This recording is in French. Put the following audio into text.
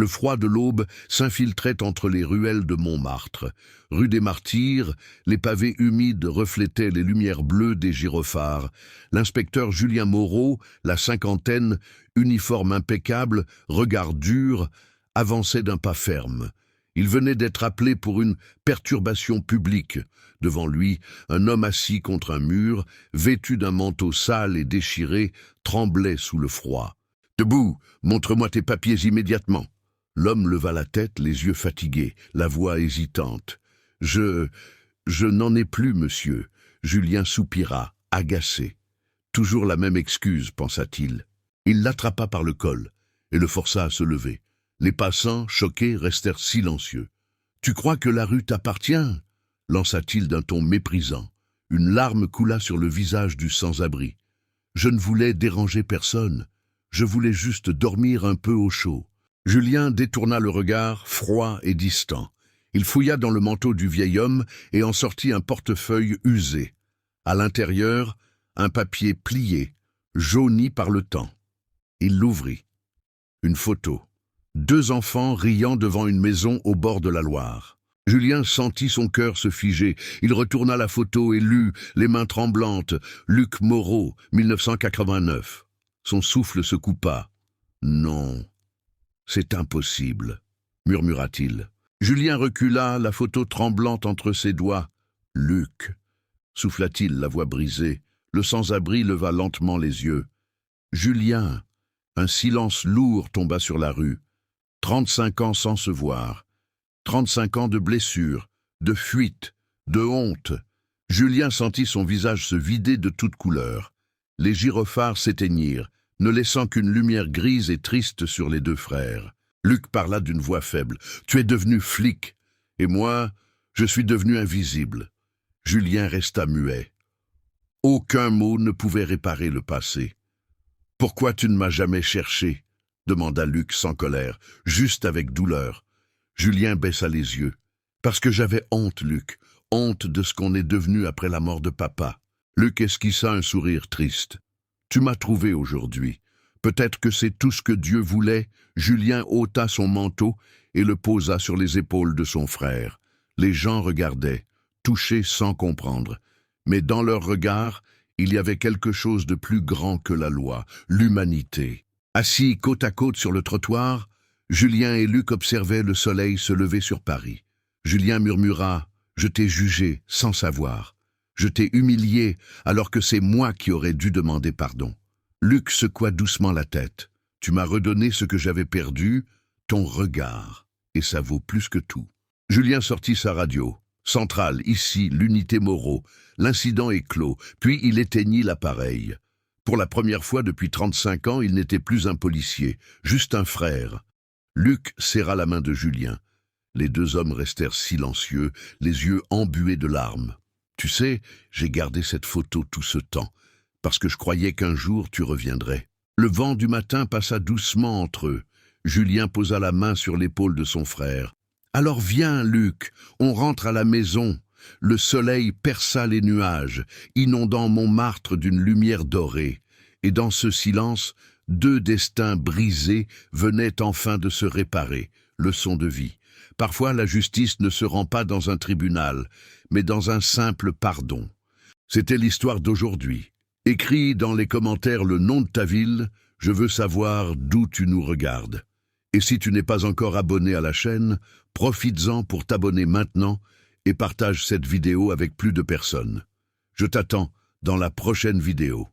Le froid de l'aube s'infiltrait entre les ruelles de Montmartre. Rue des Martyrs, les pavés humides reflétaient les lumières bleues des gyrophares. L'inspecteur Julien Moreau, la cinquantaine, uniforme impeccable, regard dur, avançait d'un pas ferme. Il venait d'être appelé pour une perturbation publique. Devant lui, un homme assis contre un mur, vêtu d'un manteau sale et déchiré, tremblait sous le froid. « Debout, montre-moi tes papiers immédiatement !» L'homme leva la tête, les yeux fatigués, la voix hésitante. « Je n'en ai plus, monsieur. » Julien soupira, agacé. Toujours la même excuse, pensa-t-il. Il l'attrapa par le col et le força à se lever. Les passants, choqués, restèrent silencieux. « Tu crois que la rue t'appartient ?» lança-t-il d'un ton méprisant. Une larme coula sur le visage du sans-abri. « Je ne voulais déranger personne. Je voulais juste dormir un peu au chaud. » Julien détourna le regard, froid et distant. Il fouilla dans le manteau du vieil homme et en sortit un portefeuille usé. À l'intérieur, un papier plié, jauni par le temps. Il l'ouvrit. Une photo. 2 enfants riant devant une maison au bord de la Loire. Julien sentit son cœur se figer. Il retourna la photo et lut, les mains tremblantes, « Luc Moreau, 1989 ». Son souffle se coupa. « Non, c'est impossible », murmura-t-il. Julien recula, la photo tremblante entre ses doigts. « Luc », souffla-t-il, la voix brisée. Le sans-abri leva lentement les yeux. « Julien ». Un silence lourd tomba sur la rue. 35 ans sans se voir. 35 ans de blessures, de fuite, de honte. Julien sentit son visage se vider de toute couleur. Les gyrophares s'éteignirent, ne laissant qu'une lumière grise et triste sur les 2 frères. Luc parla d'une voix faible. « Tu es devenu flic, et moi, je suis devenu invisible. » Julien resta muet. Aucun mot ne pouvait réparer le passé. « Pourquoi tu ne m'as jamais cherché ?» demanda Luc sans colère, juste avec douleur. Julien baissa les yeux. « Parce que j'avais honte, Luc, honte de ce qu'on est devenu après la mort de papa. » Luc esquissa un sourire triste. « Tu m'as trouvé aujourd'hui. Peut-être que c'est tout ce que Dieu voulait. » Julien ôta son manteau et le posa sur les épaules de son frère. Les gens regardaient, touchés sans comprendre. Mais dans leur regard, il y avait quelque chose de plus grand que la loi, l'humanité. Assis côte à côte sur le trottoir, Julien et Luc observaient le soleil se lever sur Paris. Julien murmura « Je t'ai jugé sans savoir. Je t'ai humilié alors que c'est moi qui aurais dû demander pardon. » Luc secoua doucement la tête. « Tu m'as redonné ce que j'avais perdu, ton regard, et ça vaut plus que tout. » Julien sortit sa radio. « Centrale, ici, l'unité Moreau. L'incident est clos. » Puis il éteignit l'appareil. Pour la première fois depuis 35 ans, il n'était plus un policier, juste un frère. Luc serra la main de Julien. Les 2 hommes restèrent silencieux, les yeux embués de larmes. « Tu sais, j'ai gardé cette photo tout ce temps, parce que je croyais qu'un jour tu reviendrais. » Le vent du matin passa doucement entre eux. Julien posa la main sur l'épaule de son frère. « Alors viens, Luc, on rentre à la maison. » Le soleil perça les nuages, inondant Montmartre d'une lumière dorée. Et dans ce silence, 2 destins brisés venaient enfin de se réparer, leçon de vie. Parfois, la justice ne se rend pas dans un tribunal, mais dans un simple pardon. C'était l'histoire d'aujourd'hui. Écris dans les commentaires le nom de ta ville, je veux savoir d'où tu nous regardes. Et si tu n'es pas encore abonné à la chaîne, profites-en pour t'abonner maintenant et partage cette vidéo avec plus de personnes. Je t'attends dans la prochaine vidéo.